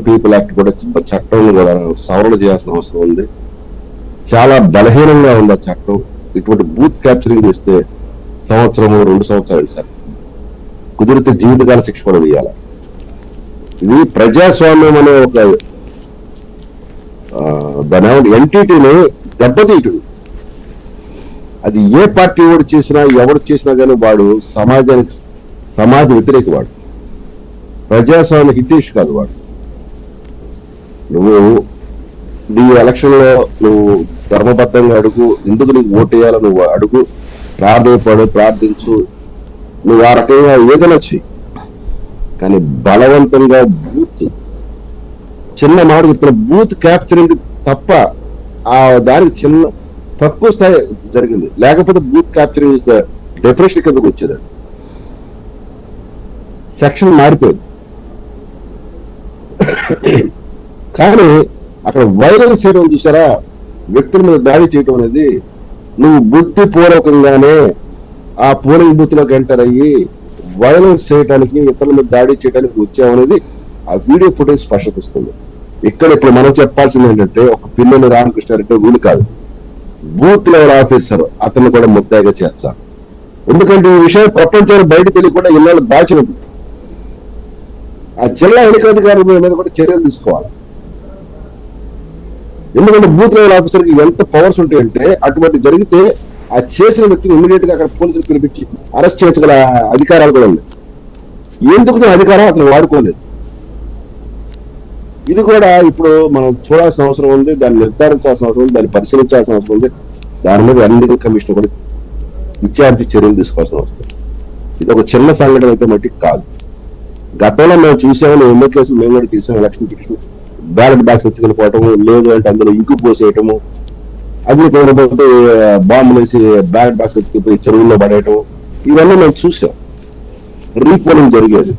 People act కూడా చట్టం కూడా సవరణ చేయాల్సిన అవసరం ఉంది. చాలా బలహీనంగా ఉంది ఆ చట్టం. ఇటువంటి బూత్ క్యాప్చరింగ్ చేస్తే 1 సంవత్సరం 2 సంవత్సరాలు సార్, కుదిరితే జీవితకాల శిక్ష కూడా వేయాలి. ఇది ప్రజాస్వామ్యం అనే ఒక దాని ఎంటిటీని దెబ్బతీయటం. అది ఏ పార్టీ వాడు చేసినా ఎవరు చేసినా కానీ వాడు సమాజ వ్యతిరేక వాడు, ప్రజాస్వామ్య హితేష్ కాదు వాడు. నువ్వు నీ ఎలక్షన్ లో నువ్వు ధర్మబద్ధంగా అడుగు, ఎందుకు నీకు ఓటు వేయాలో నువ్వు అడుగు, ప్రార్థపడు, ప్రార్థించు, నువ్వు ఆ రకంగా ఏదైనా చెయ్యి. కానీ బలవంతంగా బూత్, చిన్న మాట చెప్తున్న, బూత్ క్యాప్చరింగ్ తప్ప ఆ దానికి చిన్న తక్కువ స్థాయి జరిగింది. లేకపోతే booth capturing is the definition కిందకు వచ్చేది. సెక్షన్ మారిపోయింది. కానీ అక్కడ వైలెన్స్ చేయడం చూసారా, వ్యక్తుల మీద దాడి చేయడం అనేది, నువ్వు బుద్ధిపూర్వకంగానే ఆ పోలింగ్ బూత్ లోకి ఎంటర్ అయ్యి వైలెన్స్ చేయడానికి, ఇతరుల మీద దాడి చేయడానికి వచ్చామనేది ఆ వీడియో ఫుటేజ్ స్పష్టపిస్తుంది. ఇప్పుడు మనం చెప్పాల్సింది ఏంటంటే, ఒక పిల్లలు రామకృష్ణారెడ్డి వీలు కాదు, బూత్ లెవెల్ ఆఫీసర్ అతన్ని కూడా ముద్దాయిగా చేర్చాలి. ఎందుకంటే ఈ విషయం ప్రపంచానికి బయట తెలియకుండా ఇన్నాళ్ళు దాచినప్పుడు ఆ జిల్లా ఎన్నికల మీద కూడా చర్యలు తీసుకోవాలి. ఎందుకంటే బూత్ లెవెల్ ఆఫీసర్ కి ఎంత పవర్స్ ఉంటాయంటే, అటువంటి జరిగితే ఆ చేసిన వ్యక్తిని ఇమీడియట్ గా అక్కడ పోలీసులు పిలిపించి అరెస్ట్ చేయగల అధికారాలు కూడా ఉన్నాయి. ఎందుకు అధికారం అతను వాడుకోలేదు. ఇది కూడా ఇప్పుడు మనం చూడాల్సిన అవసరం ఉంది, దాన్ని నిర్ధారించాల్సిన అవసరం ఉంది, దాన్ని పరిశీలించాల్సిన అవసరం ఉంది. దాని మీద ఎన్నికల కమిషన్ కూడా విచారించి చర్యలు తీసుకోవాల్సిన అవసరం ఉంది. ఇది ఒక చిన్న సంఘటన అయితే మట్టికి కాదు. గతంలో మేము చూసామని ఎన్నో కేసులు మేము కూడా తీసాం. ఎలక్షన్ పిటిషన్ బ్యాలెట్ బాక్స్ ఎత్తుకెళ్ళిపోవటము, లేదు అంటే అందులో ఇంకు పోసేయటము, అది పోతే బాంబులు వేసి బ్యాలెట్ బాక్స్ ఎత్తుకుపోయి చెరువుల్లో పడేయటం, ఇవన్నీ మేము చూసాం. రీపోలింగ్ జరిగేది.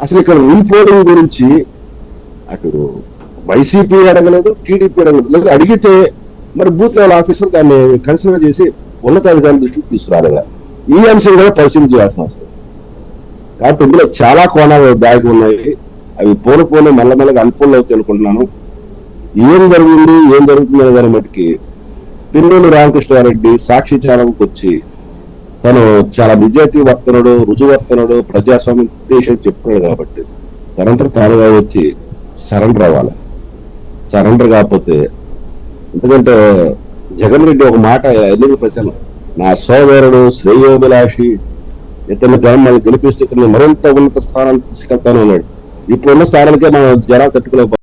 అసలు ఇక్కడ రీపోలింగ్ గురించి అటు వైసీపీ అడగలేదు, టీడీపీ అడగలేదు. లేదు అడిగితే మరి బూత్ లెవెల్ ఆఫీసర్ దాన్ని కన్సిడర్ చేసి ఉన్నతాధికారుల దృష్టికి తీసుకురాలేదు. ఈ అంశం కూడా పరిశీలించాల్సిన అవసరం. కాబట్టి ఇందులో చాలా కోణాలు దాగి ఉన్నాయి. అవి పోను మెల్లమెల్లగా అన్ఫోల్డ్ అవుతాయి అనుకుంటున్నాను. ఏం జరిగింది, ఏం జరుగుతుంది అనే దాని మటుకి పిన్నెల్లి రామకృష్ణారెడ్డి సాక్షి ఛానల్కి వచ్చి తను చాలా నిజాయితీ వర్తనుడు, రుజువర్తనుడు, ప్రజాస్వామ్యం దేశం చెప్తున్నాడు కాబట్టి తనంతా తానుగా వచ్చి సరెండర్ అవ్వాలి. సరెండర్ కాకపోతే, ఎందుకంటే జగన్ రెడ్డి ఒక మాట ఎన్నికల ప్రచారం, నా సోదరుడు శ్రేయోభిలాషి, ఇతను జనం గెలిపిస్తే మరింత ఉన్నత స్థానాలు తీసుకెళ్తాను అన్నాడు. ఇప్పుడున్న స్థానానికే మనం జనాలు తట్టుకోలేకపోతున్నాం.